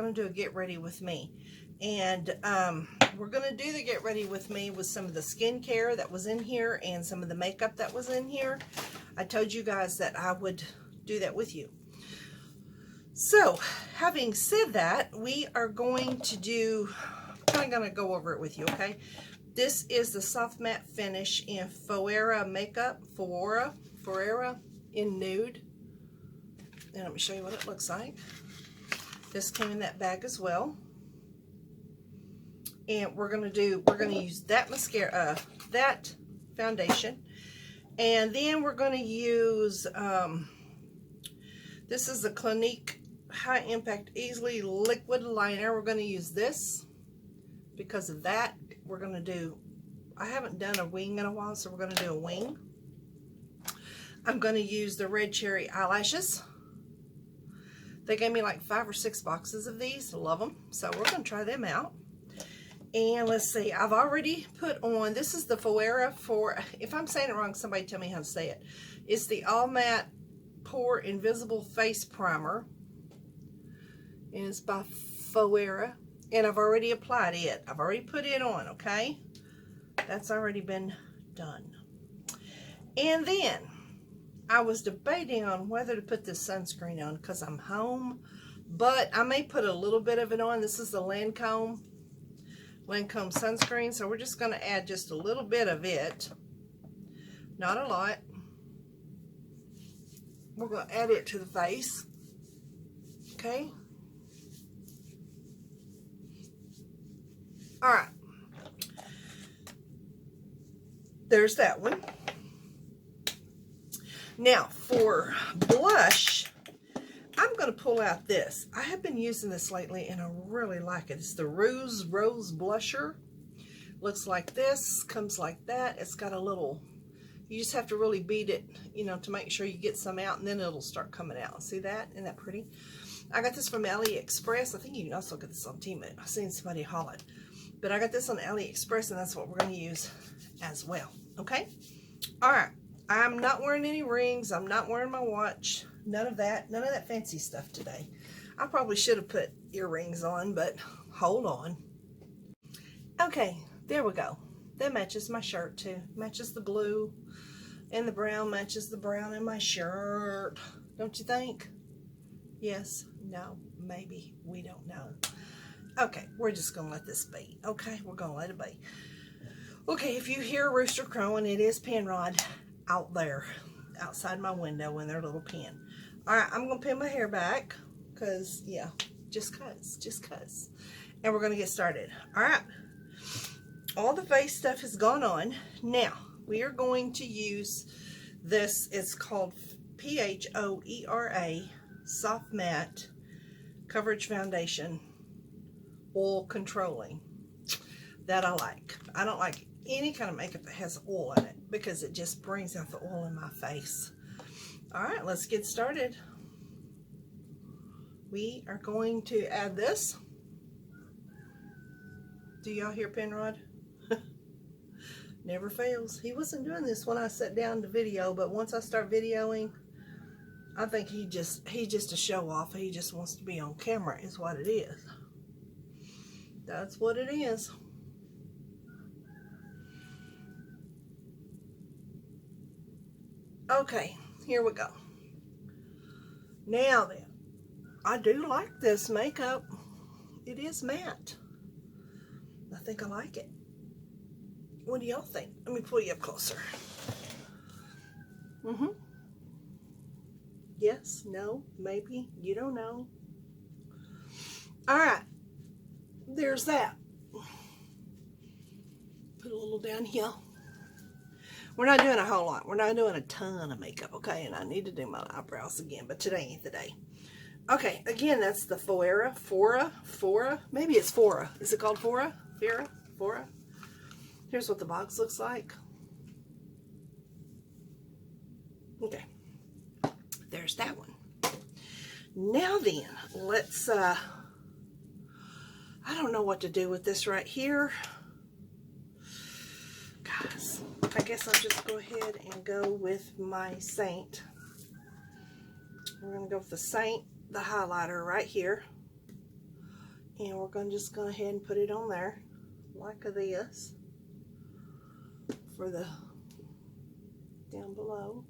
going to do a get ready with me. And we're going to do the get ready with me with some of the skincare that was in here and some of the makeup that was in here. I told you guys that I would do that with you. So, having said that, we are going to do, I'm going to go over it with you, okay? This is the Soft Matte Finish in Fuera Makeup, Fuera in Nude. And let me show you what it looks like. This came in that bag as well. And we're going to use that mascara, that foundation. And then we're going to use, this is the Clinique High Impact Easily Liquid Liner. We're going to use this because of that. We're going to do, I haven't done a wing in a while, so we're going to do a wing. I'm going to use the Red Cherry eyelashes. They gave me like 5 or 6 boxes of these. Love them. So we're going to try them out. And let's see, I've already put on, this is the Fuera for, if I'm saying it wrong, somebody tell me how to say it. It's the All Matte Pore Invisible Face Primer. And it's by Fuera. And I've already applied it. I've already put it on, okay? That's already been done. And then, I was debating on whether to put this sunscreen on because I'm home. But I may put a little bit of it on. This is the Lancome sunscreen, so we're just going to add just a little bit of it, not a lot. We're going to add it to the face, okay? All right, there's that one. Now for blush, I'm going to pull out this. I have been using this lately and I really like it. It's the Rose Blusher. Looks like this, comes like that. It's got a little, you just have to really beat it, you know, to make sure you get some out, and then it'll start coming out. See that? Isn't that pretty? I got this from AliExpress. I think you can also get this on Temu. I've seen somebody haul it. But I got this on AliExpress, and that's what we're going to use as well. Okay? All right. I'm not wearing any rings. I'm not wearing my watch. None of that fancy stuff today. I probably should have put earrings on, but hold on. Okay, there we go. That matches my shirt too. Matches the blue, and the brown matches the brown in my shirt. Don't you think? Yes, no, maybe, we don't know. Okay, we're just gonna let this be. Okay, we're gonna let it be. Okay, if you hear a rooster crowing, it is Penrod out there outside my window in their little pen. All right, I'm gonna pin my hair back because, yeah, just cause. And we're gonna get started. All right, all the face stuff has gone on. Now we are going to use this. It's called PHOERA Soft Matte Coverage Foundation, Oil Controlling. That I like. I don't like any kind of makeup that has oil in it because it just brings out the oil in my face. All right, let's get started. We are going to add this. Do y'all hear Penrod? Never fails. He wasn't doing this when I sat down to video, but once I start videoing, I think he's just a show off. He just wants to be on camera is what it is. That's what it is. Okay, here we go. Now then, I do like this makeup. It is matte. I think I like it. What do y'all think? Let me pull you up closer. Yes, no, maybe, you don't know. All right, there's that. Put a little down here. We're not doing a whole lot. We're not doing a ton of makeup, okay? And I need to do my eyebrows again, but today ain't the day. Okay, again, that's the Fuera. Maybe it's Fuera. Is it called Fuera? Fuera? Here's what the box looks like. Okay, there's that one. Now then, let's, I don't know what to do with this right here. Guys, I guess I'll just go ahead and go with my Saint. We're going to go with the Saint, the highlighter right here. And we're going to just go ahead and put it on there like this for the down below.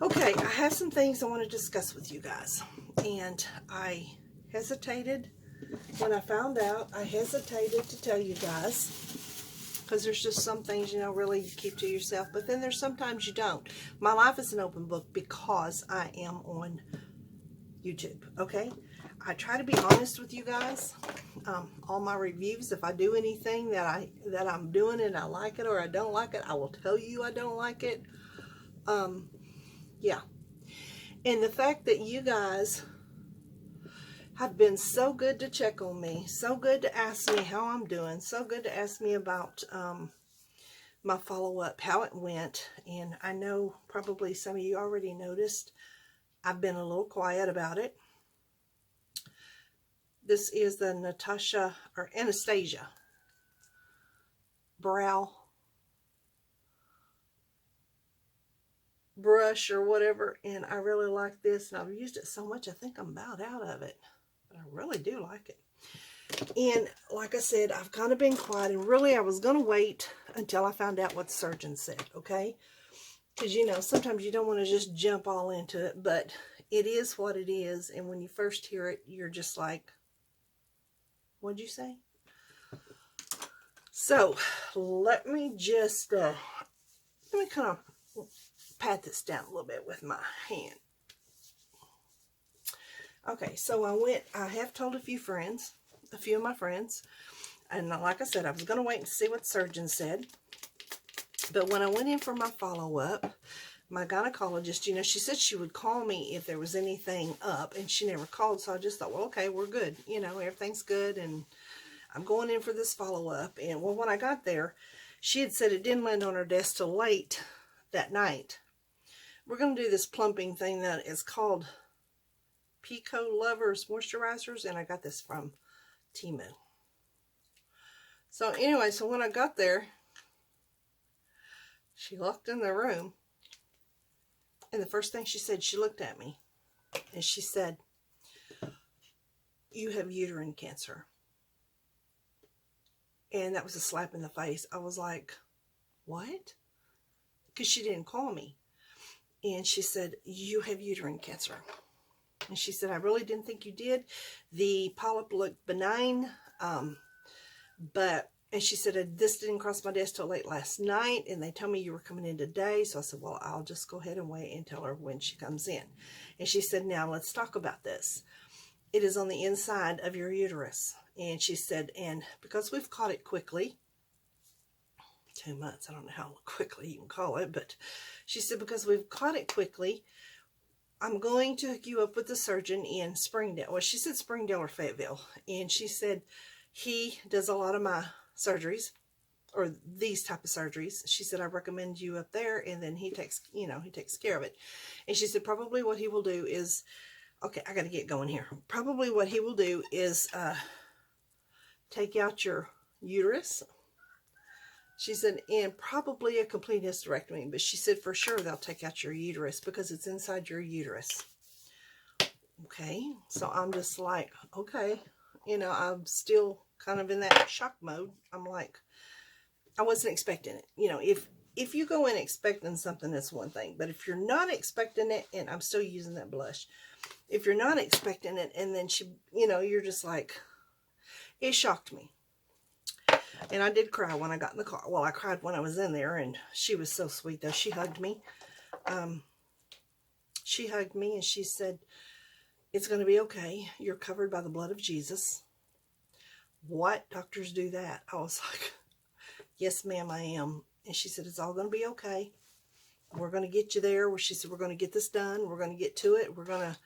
Okay, I have some things I want to discuss with you guys. And I hesitated when I found out. I hesitated to tell you guys because there's just some things, you know, really you keep to yourself. But then there's sometimes you don't. My life is an open book because I am on YouTube, okay? I try to be honest with you guys. All my reviews, if I do anything that I'm doing and I like it or I don't like it, I will tell you I don't like it. Yeah. And the fact that you guys have been so good to check on me, so good to ask me how I'm doing, so good to ask me about my follow-up, how it went. And I know probably some of you already noticed I've been a little quiet about it. This is the Anastasia brow brush or whatever, and I really like this, and I've used it so much I think I'm about out of it, but I really do like it. And like I said, I've kind of been quiet, and really I was going to wait until I found out what the surgeon said, okay? Because, you know, sometimes you don't want to just jump all into it, but it is what it is, and when you first hear it, you're just like, what'd you say? So, let me just, let me kind of pat this down a little bit with my hand. Okay, so I have told a few of my friends, and like I said, I was going to wait and see what the surgeon said, but when I went in for my follow-up, my gynecologist, you know, she said she would call me if there was anything up, and she never called, so I just thought, well, okay, we're good, you know, everything's good, and I'm going in for this follow-up. And well, when I got there, she had said it didn't land on her desk till late that night. We're going to do this plumping thing that is called Pico Lovers Moisturizers, and I got this from Temu. So anyway, so when I got there, she walked in the room, and the first thing she said, she looked at me, and she said, "You have uterine cancer." And that was a slap in the face. I was like, what? Because she didn't call me. And she said, "You have uterine cancer." And she said, "I really didn't think you did. The polyp looked benign. And she said, this didn't cross my desk till late last night. And they told me you were coming in today." So I said, well, I'll just go ahead and wait and tell her when she comes in. And she said, "Now let's talk about this. It is on the inside of your uterus." And she said, "And because we've caught it quickly," 2 months, I don't know how quickly you can call it, but she said, "Because we've caught it quickly, I'm going to hook you up with the surgeon in Springdale." Well, she said Springdale or Fayetteville. And she said, he does a lot of my surgeries, or these type of surgeries. She said, "I recommend you up there," and then he takes, you know, he takes care of it. And she said, probably what he will do is, okay, I got to get going here. Probably what he will do is take out your uterus. She said, and probably a complete hysterectomy, but she said for sure they'll take out your uterus because it's inside your uterus. Okay, so I'm just like, okay, you know, I'm still kind of in that shock mode. I'm like, I wasn't expecting it. You know, if you go in expecting something, that's one thing, but if you're not expecting it, and I'm still using that blush, if you're not expecting it, and then she, you know, you're just like, it shocked me. And I did cry when I got in the car. Well, I cried when I was in there, and she was so sweet, though. She hugged me. She hugged me, and she said, "It's going to be okay. You're covered by the blood of Jesus." What? Doctors do that? I was like, yes, ma'am, I am. And she said, "It's all going to be okay. We're going to get you there." She said, "We're going to get this done. We're going to get to it. We're going to,"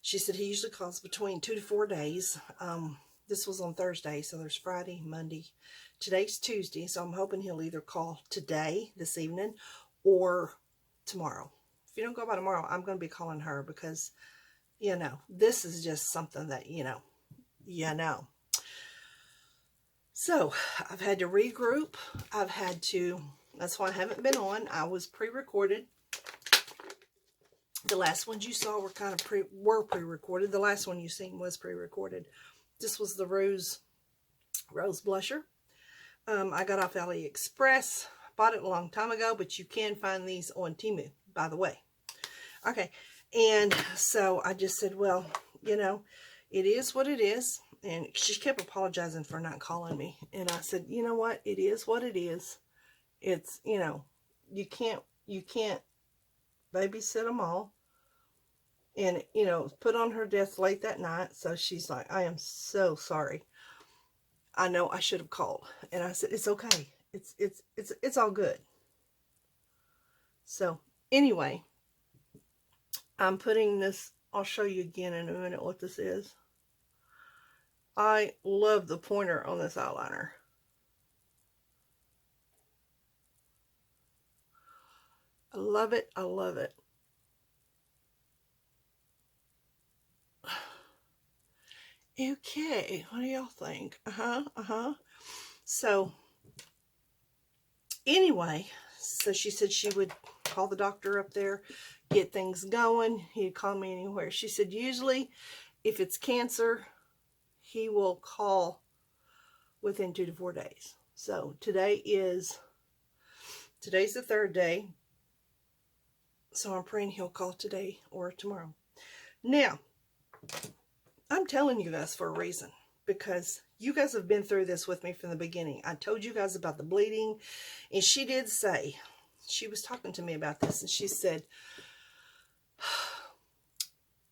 she said, "he usually calls between 2 to 4 days. This was on Thursday, so there's Friday, Monday. Today's Tuesday, so I'm hoping he'll either call today, this evening, or tomorrow. If you don't go by tomorrow, I'm going to be calling her because, you know, this is just something that, you know. So, I've had to regroup. I've had to, that's why I haven't been on. I was pre-recorded. The last ones you saw were kind of pre-recorded. The last one you seen was pre-recorded. This was the Rose Blusher. I got off AliExpress. Bought it a long time ago, but you can find these on Temu, by the way. Okay, and so I just said, well, you know, it is what it is. And she kept apologizing for not calling me. And I said, you know what? It is what it is. It's, you know, you can't babysit them all. And, you know, put on her desk late that night. So she's like, I am so sorry. I know I should have called. And I said, it's okay. It's all good. So anyway, I'm putting this, I'll show you again in a minute what this is. I love the pointer on this eyeliner. I love it. I love it. Okay, what do y'all think? So, anyway, so she said she would call the doctor up there, get things going. He'd call me anywhere. She said usually if it's cancer, he will call within 2 to 4 days. So today's the 3rd day. So I'm praying he'll call today or tomorrow. Now, I'm telling you guys for a reason, because you guys have been through this with me from the beginning. I told you guys about the bleeding, and she did say, she was talking to me about this, and she said,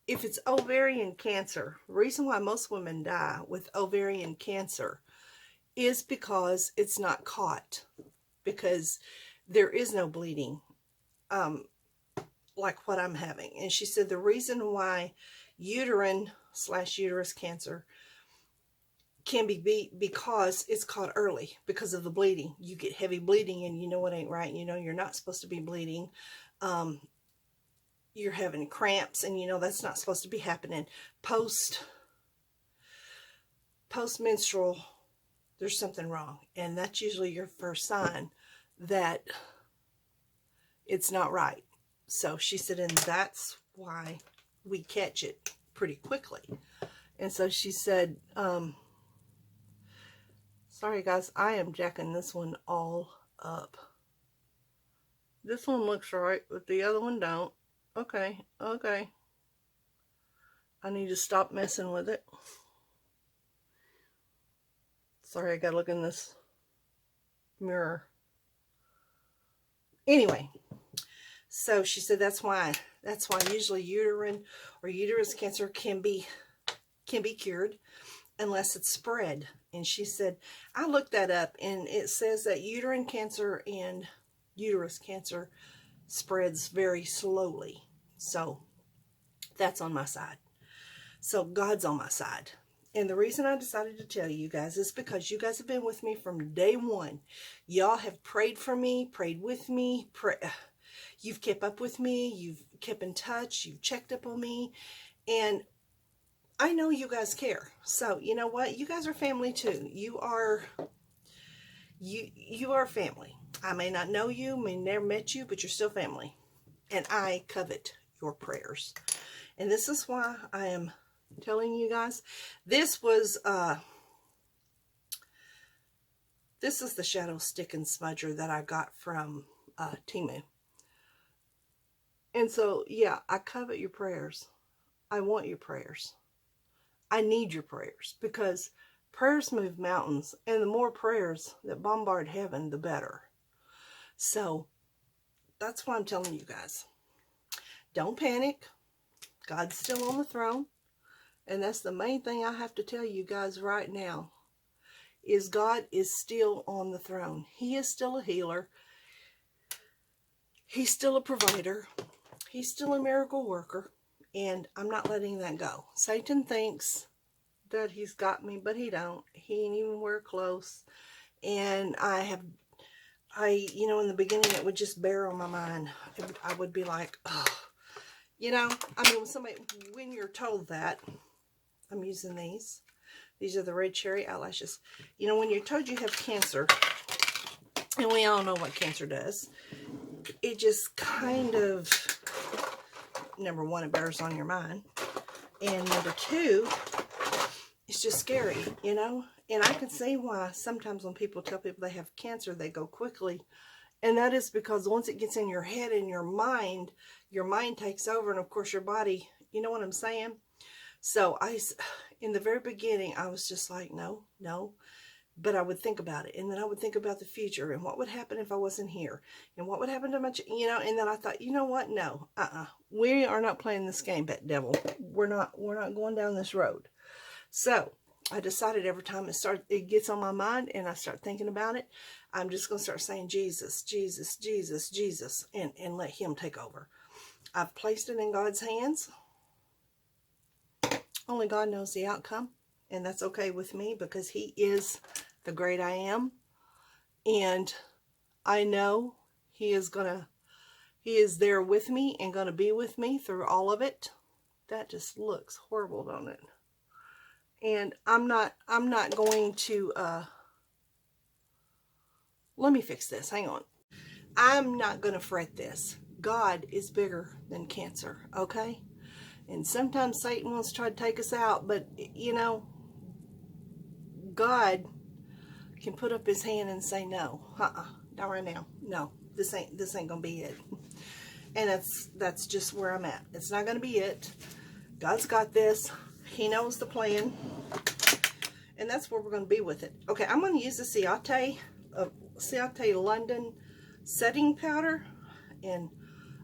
if it's ovarian cancer, the reason why most women die with ovarian cancer is because it's not caught, because there is no bleeding like what I'm having. And she said the reason why uterine/uterus cancer can be beat because it's caught early because of the bleeding. You get heavy bleeding and you know it ain't right. You know you're not supposed to be bleeding. You're having cramps and you know that's not supposed to be happening. Post-menstrual, there's something wrong. And that's usually your first sign that it's not right. So she said, and that's why we catch it pretty quickly. And so she said, sorry guys, I am jacking this one all up. This one looks right, but the other one don't. Okay. I need to stop messing with it. Sorry, I gotta look in this mirror. Anyway, so she said that's why usually uterine or uterus cancer can be cured unless it's spread. And she said, I looked that up and it says that uterine cancer and uterus cancer spreads very slowly. So that's on my side. So God's on my side. And the reason I decided to tell you guys is because you guys have been with me from day one. Y'all have prayed for me, prayed with me. You've kept up with me. You've kept in touch. You've checked up on me. And I know you guys care. So you know what? You guys are family too. You are family. I may not know you, may never met you, but you're still family. And I covet your prayers. And this is why I am telling you guys. This is the shadow stick and smudger that I got from Temu. And so, yeah, I covet your prayers. I want your prayers. I need your prayers because prayers move mountains, and the more prayers that bombard heaven, the better. So that's why I'm telling you guys. Don't panic. God's still on the throne. And that's the main thing I have to tell you guys right now, is God is still on the throne. He is still a healer. He's still a provider. He's still a miracle worker. And I'm not letting that go. Satan thinks that he's got me, but he don't. He ain't even where close. And you know, in the beginning, it would just bear on my mind. I would be like, oh. You know, I mean, when you're told that, I'm using these. These are the red cherry eyelashes. You know, when you're told you have cancer, and we all know what cancer does, it just kind of number one, it bears on your mind. And number two, it's just scary, you know? And I can see why sometimes when people tell people they have cancer, they go quickly. And that is because once it gets in your head and your mind takes over. And of course your body, you know what I'm saying? So in the very beginning, I was just like, no. But I would think about it. And then I would think about the future and what would happen if I wasn't here. And what would happen to my, you know, and then I thought, you know what? No, we are not playing this game, bet devil. We're not going down this road. So I decided every time it gets on my mind and I start thinking about it, I'm just going to start saying Jesus, Jesus, Jesus, Jesus, and let him take over. I've placed it in God's hands. Only God knows the outcome, and that's okay with me because he is the great I am. And I know he is there with me and going to be with me through all of it. That just looks horrible, don't it? And I'm not going to, let me fix this. Hang on. I'm not going to fret this. God is bigger than cancer, okay? And sometimes Satan wants to try to take us out, but, you know, God can put up his hand and say, no, not right now. No, this ain't going to be it. And that's just where I'm at. It's not going to be it. God's got this. He knows the plan. And that's where we're going to be with it. Okay, I'm going to use the Ciate London setting powder. And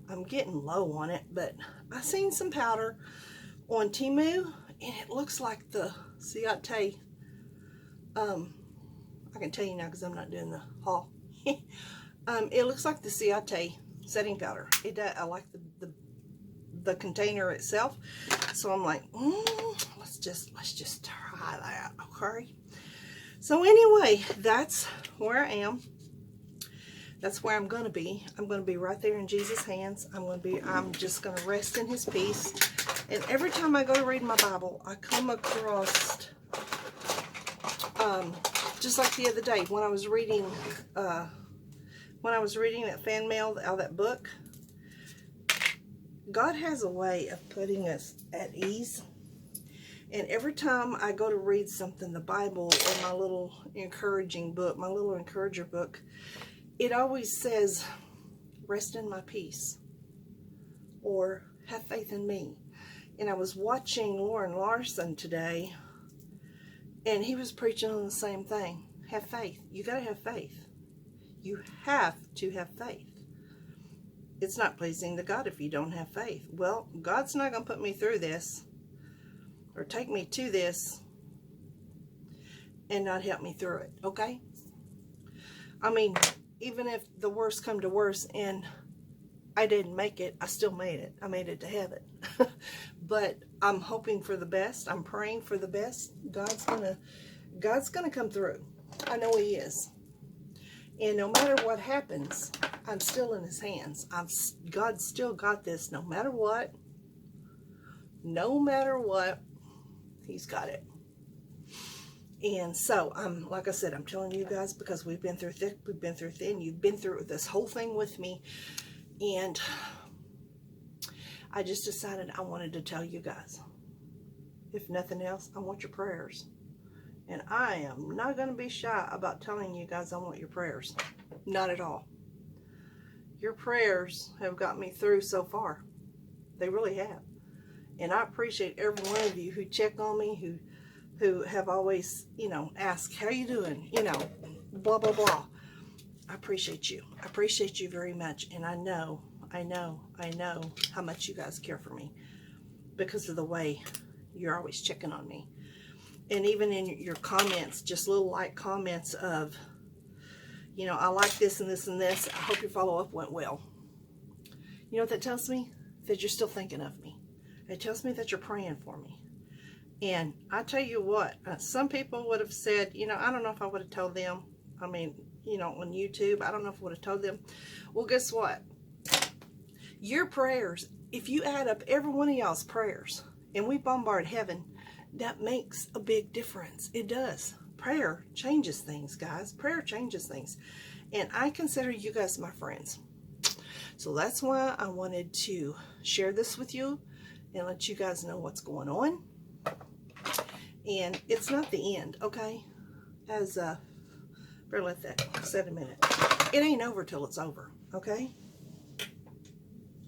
I'm getting low on it, but I seen some powder on Temu, and it looks like the Ciate, I can tell you now because I'm not doing the haul. It looks like the Ciate setting powder. I like the container itself, so I'm like, let's just try that, okay? So anyway, that's where I am. That's where I'm going to be. I'm going to be right there in Jesus' hands. I'm just going to rest in his peace. And every time I go to read my Bible, I come across, just like the other day, when I was reading that fan mail out of that book, God has a way of putting us at ease. And every time I go to read something, the Bible or my little encouraging book, my little encourager book, it always says, rest in my peace, or have faith in me. And I was watching Lauren Larson today, and he was preaching on the same thing. Have faith. You got to have faith. You have to have faith. It's not pleasing to God if you don't have faith. Well, God's not going to put me through this or take me to this and not help me through it, okay? I mean, even if the worst come to worst and I didn't make it, I still made it. I made it to heaven. But I'm hoping for the best. I'm praying for the best. God's gonna come through. I know he is. And no matter what happens, I'm still in his hands. God's still got this no matter what. No matter what, he's got it. And so, like I said, I'm telling you guys because we've been through thick, we've been through thin. You've been through this whole thing with me. And I just decided I wanted to tell you guys. If nothing else, I want your prayers. And I am not going to be shy about telling you guys I want your prayers. Not at all. Your prayers have got me through so far. They really have. And I appreciate every one of you who check on me, who have always, you know, asked, how you doing? You know, blah, blah, blah. I appreciate you. I appreciate you very much. And I know how much you guys care for me because of the way you're always checking on me. And even in your comments, just little light comments of, you know, I like this and this and this. I hope your follow-up went well. You know what that tells me? That you're still thinking of me. It tells me that you're praying for me. And I tell you what, some people would have said, you know, I don't know if I would have told them. I mean, you know, on YouTube, I don't know if I would have told them. Well, guess what? Your prayers, if you add up every one of y'all's prayers, and we bombard heaven, that makes a big difference. It does. Prayer changes things, guys. Prayer changes things. And I consider you guys my friends. So that's why I wanted to share this with you and let you guys know what's going on. And it's not the end, okay? As better let that set a minute. It ain't over till it's over, okay?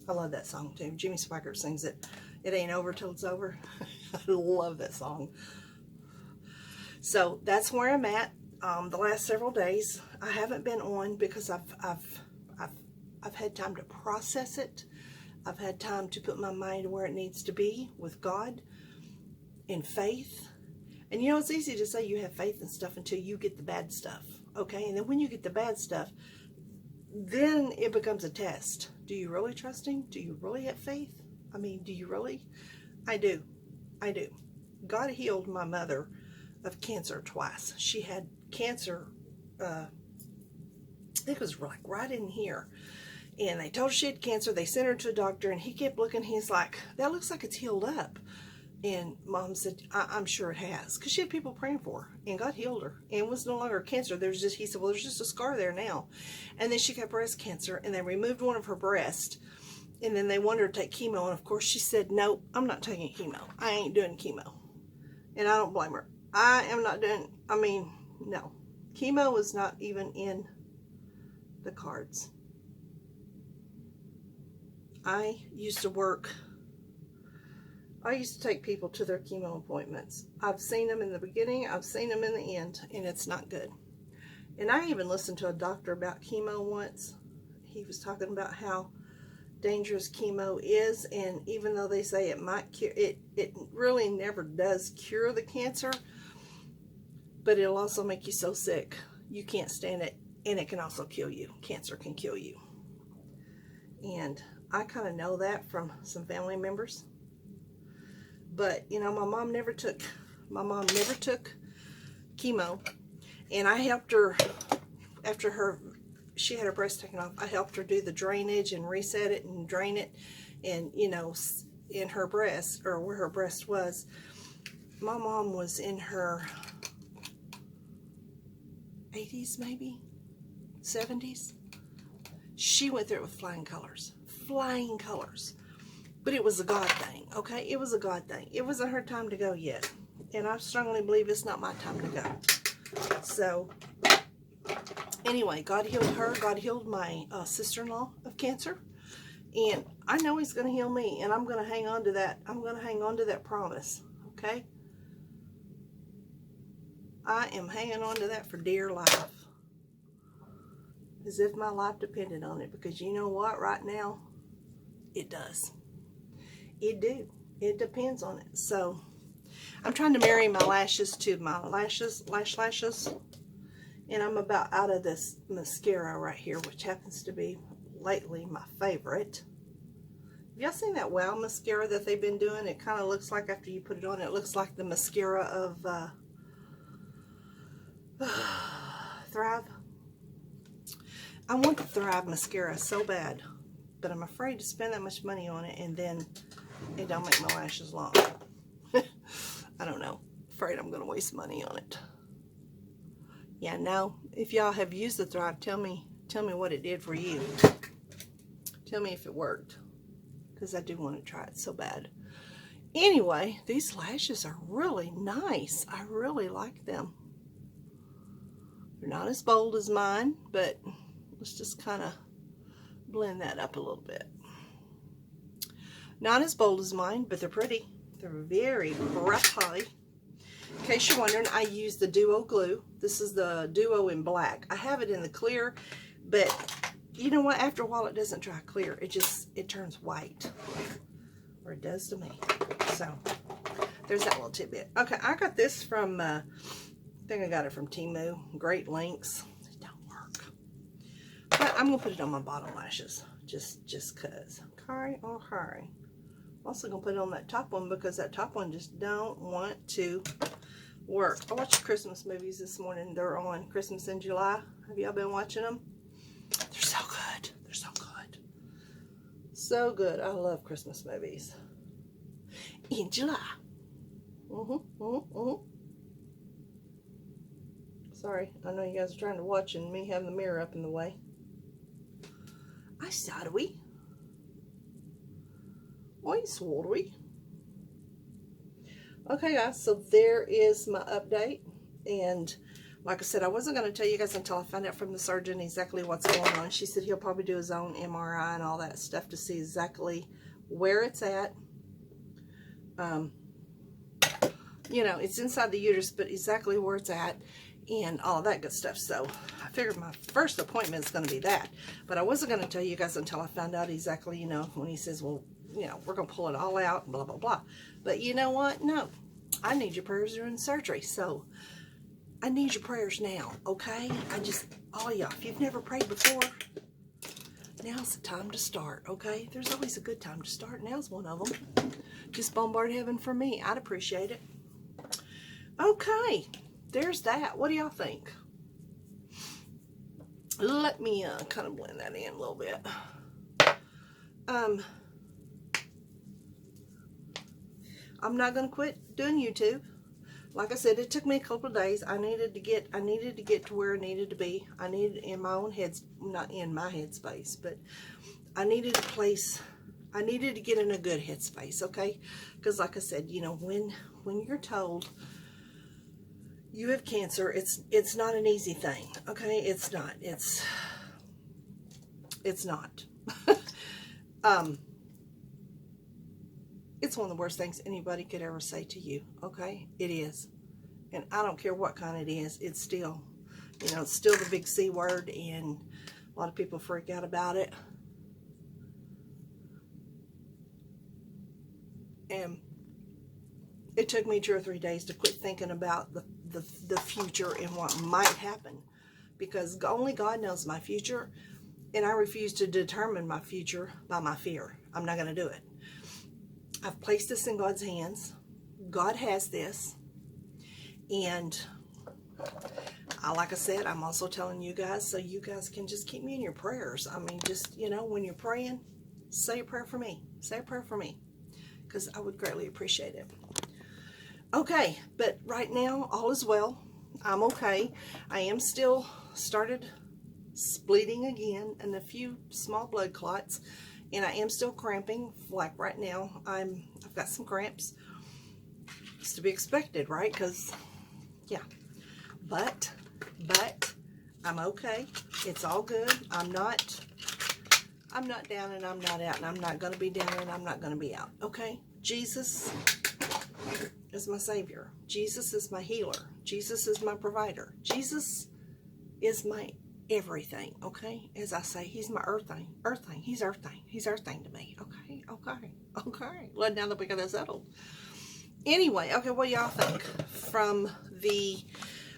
I love that song too. Jimmy Swaggart sings it. It ain't over till it's over. I love that song. So that's where I'm at. The last several days, I haven't been on because I've had time to process it. I've had time to put my mind where it needs to be with God in faith. And you know, it's easy to say you have faith and stuff until you get the bad stuff, okay? And then when you get the bad stuff, then it becomes a test. Do you really trust Him? Do you really have faith? I mean, do you really? I do. I do. God healed my mother of cancer twice. She had cancer, it was like right in here. And they told her she had cancer. They sent her to a doctor, and he kept looking. He's like, that looks like it's healed up. And Mom said, I'm sure it has. Because she had people praying for her. And God healed her. And it was no longer cancer. He said, well, there's just a scar there now. And then she got breast cancer. And they removed one of her breasts. And then they wanted her to take chemo. And of course she said, no, I'm not taking chemo. I ain't doing chemo. And I don't blame her. I am not doing, no. Chemo is not even in the cards. I used to take people to their chemo appointments. I've seen them in the beginning, I've seen them in the end, and it's not good. And I even listened to a doctor about chemo once. He was talking about how dangerous chemo is, and even though they say it might cure, it really never does cure the cancer, but it'll also make you so sick you can't stand it, and it can also kill you. Cancer can kill you. And I kind of know that from some family members. But, you know, my mom never took chemo. And I helped her, after she had her breast taken off, I helped her do the drainage and reset it and drain it. And, you know, in her breast, or where her breast was, my mom was in her 80s, maybe 70s. She went through it with flying colors. Flying colors. But it was a God thing, okay? It was a God thing. It wasn't her time to go yet. And I strongly believe it's not my time to go. So, anyway, God healed her. God healed my sister-in-law of cancer. And I know He's going to heal me. And I'm going to hang on to that. I'm going to hang on to that promise, okay? I am hanging on to that for dear life. As if my life depended on it. Because you know what? Right now, it does. It do. It depends on it. So, I'm trying to marry my lashes to my lashes. And I'm about out of this mascara right here, which happens to be lately my favorite. Have y'all seen that Wow mascara that they've been doing? It kind of looks like, after you put it on, it looks like the mascara of Thrive. I want the Thrive mascara so bad, but I'm afraid to spend that much money on it, and then it don't make my lashes long. I don't know. Afraid I'm going to waste money on it. Yeah, now, if y'all have used the Thrive, tell me what it did for you. Tell me if it worked, because I do want to try it so bad. Anyway, these lashes are really nice. I really like them. They're not as bold as mine, but let's just kind of blend that up a little bit. Not as bold as mine, but they're pretty. They're very pretty. In case you're wondering, I use the Duo glue. This is the Duo in black. I have it in the clear, but you know what? After a while, it doesn't dry clear. It turns white, or it does to me. So there's that little tidbit. Okay, I got this from, I think I got it from Temu. Great links. It don't work. But I'm going to put it on my bottom lashes. Just cause. Okay, okay. I'm also going to put it on that top one, because that top one just don't want to work. I watched Christmas movies this morning. They're on Christmas in July. Have y'all been watching them? They're so good. They're so good. So good. I love Christmas movies. In July. Sorry, I know you guys are trying to watch and me having the mirror up in the way. I shadowy. sweetie. Okay, guys, so there is my update. And like I said, I wasn't going to tell you guys until I found out from the surgeon exactly what's going on. She said he'll probably do his own MRI and all that stuff to see exactly where it's at. You know, it's inside the uterus, but exactly where it's at and all of that good stuff. So I figured my first appointment is going to be that. But I wasn't going to tell you guys until I found out exactly, you know, when he says, well, you know, we're going to pull it all out, blah, blah, blah. But you know what? No, I need your prayers during surgery. So I need your prayers now, okay? All y'all, if you've never prayed before, now's the time to start, okay? There's always a good time to start. Now's one of them. Just bombard heaven for me. I'd appreciate it. Okay, there's that. What do y'all think? Let me kind of blend that in a little bit. I'm not going to quit doing YouTube. Like I said, it took me a couple of days. I needed to get to where I needed to be. I needed in my own not in my headspace, but I needed a place. I needed to get in a good headspace, okay? Because like I said, you know, when you're told you have cancer, it's not an easy thing, okay? It's not. It's not. It's one of the worst things anybody could ever say to you, okay? It is. And I don't care what kind it is. It's still, you know, it's still the big C word, and a lot of people freak out about it. And it took me 2 or 3 days to quit thinking about the future and what might happen, because only God knows my future, and I refuse to determine my future by my fear. I'm not going to do it. I've placed this in God's hands. God has this. And like I said, I'm also telling you guys so you guys can just keep me in your prayers. I mean, just, you know, when you're praying, say a prayer for me. Say a prayer for me, because I would greatly appreciate it. Okay, but right now, all is well. I'm okay. I am still started bleeding again and a few small blood clots. And I am still cramping. Like right now, I've got some cramps. It's to be expected, right? Because, yeah. But I'm okay. It's all good. I'm not down and I'm not out. And I'm not going to be down and I'm not going to be out. Okay? Jesus is my Savior. Jesus is my healer. Jesus is my provider. Jesus is my everything, okay? As I say, he's my earth thing. He's earth thing. He's earth thing to me. Okay. Well, now that we got that settled. Anyway, okay, what do y'all think? From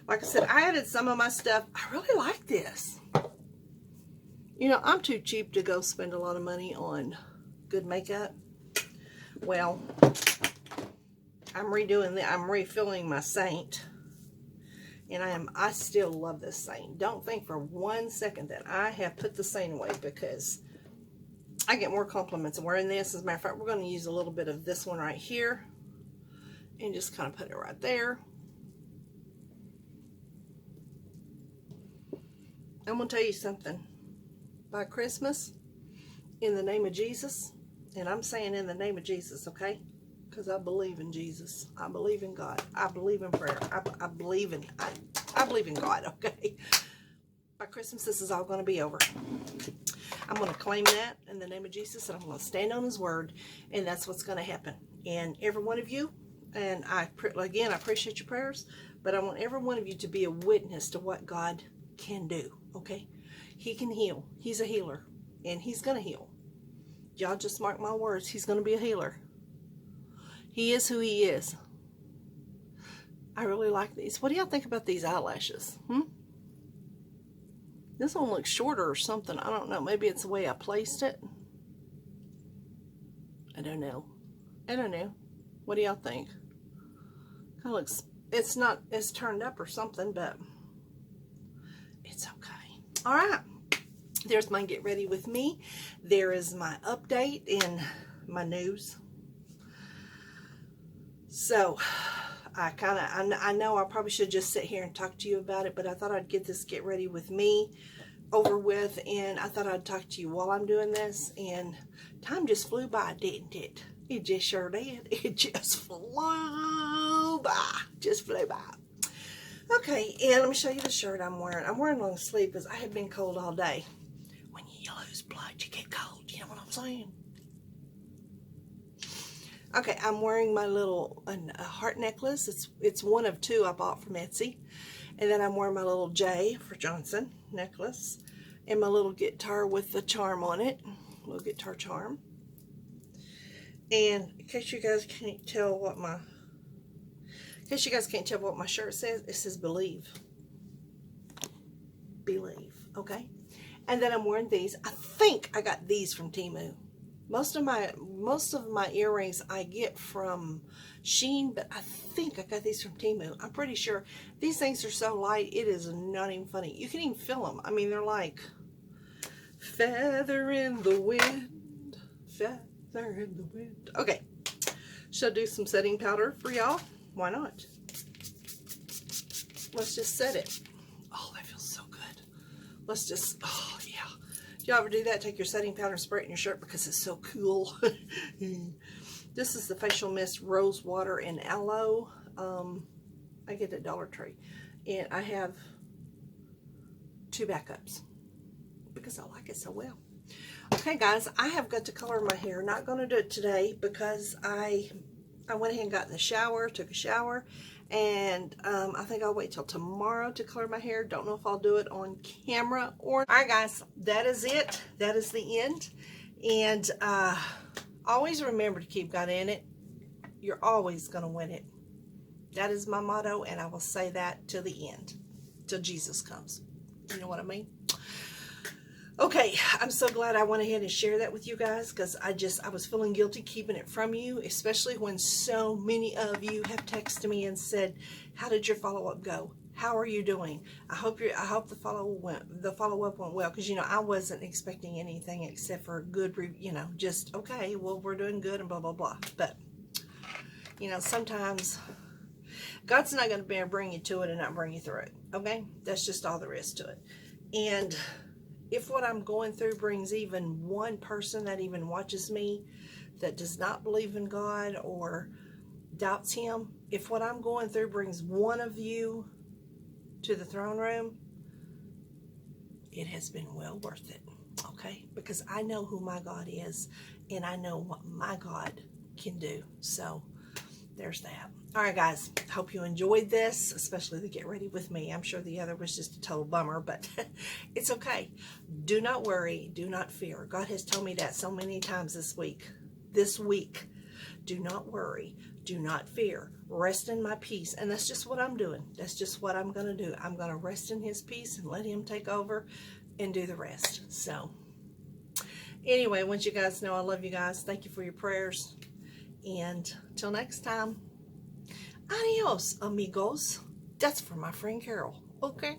like I said, I added some of my stuff. I really like this. You know, I'm too cheap to go spend a lot of money on good makeup. Well, I'm refilling my Saint. And I still love this Saint. Don't think for 1 second that I have put the Saint away, because I get more compliments wearing this. As a matter of fact, we're going to use a little bit of this one right here and just kind of put it right there. I'm going to tell you something. By Christmas, in the name of Jesus, and I'm saying in the name of Jesus, okay? Because I believe in Jesus. I believe in God. I believe in prayer. I believe in God, okay? By Christmas, this is all going to be over. I'm going to claim that in the name of Jesus, and I'm going to stand on his word, and that's what's going to happen. And every one of you, and again, I appreciate your prayers, but I want every one of you to be a witness to what God can do, okay? He can heal. He's a healer, and he's going to heal. Y'all just mark my words. He's going to be a healer. He is who he is. I really like these. What do y'all think about these eyelashes? This one looks shorter or something. I don't know. Maybe it's the way I placed it. I don't know. What do y'all think? Kind of looks, it's turned up or something, but it's okay. All right. There's my get ready with me. There is my update and my news. So, I know I probably should just sit here and talk to you about it, but I thought I'd get this get ready with me over with, and I thought I'd talk to you while I'm doing this, and time just flew by, didn't it? It just sure did. It just flew by. Just flew by. Okay, and let me show you the shirt I'm wearing. I'm wearing long sleeve because I have been cold all day. When you lose blood, you get cold. You know what I'm saying? Okay, I'm wearing my little a heart necklace. It's one of two I bought from Etsy. And then I'm wearing my little J for Johnson necklace. And my little guitar with the charm on it. Little guitar charm. And in case you guys can't tell what my shirt says, it says believe. Believe, okay? And then I'm wearing these. I think I got these from Temu. Most of my earrings I get from Shein, but I think I got these from Temu. I'm pretty sure. These things are so light, it is not even funny. You can even feel them. I mean, they're like feather in the wind, feather in the wind. Okay, shall I do some setting powder for y'all? Why not? Let's just set it. Oh, that feels so good. Let's just, oh yeah. Do y'all ever do that? Take your setting powder and spray it in your shirt because it's so cool. This is the Facial Mist Rose Water and Aloe. I get it at Dollar Tree. And I have 2 backups because I like it so well. Okay, guys, I have got to color my hair. Not going to do it today because I went ahead and got in the shower, took a shower, and I think I'll wait till tomorrow to color my hair. Don't know if I'll do it on camera or... Alright guys, that is it. That is the end. And always remember to keep God in it. You're always going to win it. That is my motto, and I will say that to the end. Till Jesus comes. You know what I mean? Okay, I'm so glad I went ahead and shared that with you guys because I was feeling guilty keeping it from you, especially when so many of you have texted me and said, "How did your follow-up go? How are you doing? I hope the follow-up went well," because you know I wasn't expecting anything except for a good review, you know, just okay, well we're doing good and blah blah blah. But you know, sometimes God's not going to bring you to it and not bring you through it. Okay, that's just all there is to it. And if what I'm going through brings even one person that even watches me that does not believe in God or doubts Him, if what I'm going through brings one of you to the throne room, it has been well worth it, okay? Because I know who my God is, and I know what my God can do. So there's that. All right, guys, hope you enjoyed this, especially the get ready with me. I'm sure the other was just a total bummer, but it's okay. Do not worry. Do not fear. God has told me that so many times this week. Do not worry. Do not fear. Rest in my peace. And that's just what I'm doing. That's just what I'm going to do. I'm going to rest in His peace and let Him take over and do the rest. So anyway, I want you guys to know I love you guys. Thank you for your prayers. And till next time. Adios, amigos. That's for my friend Carol. Okay?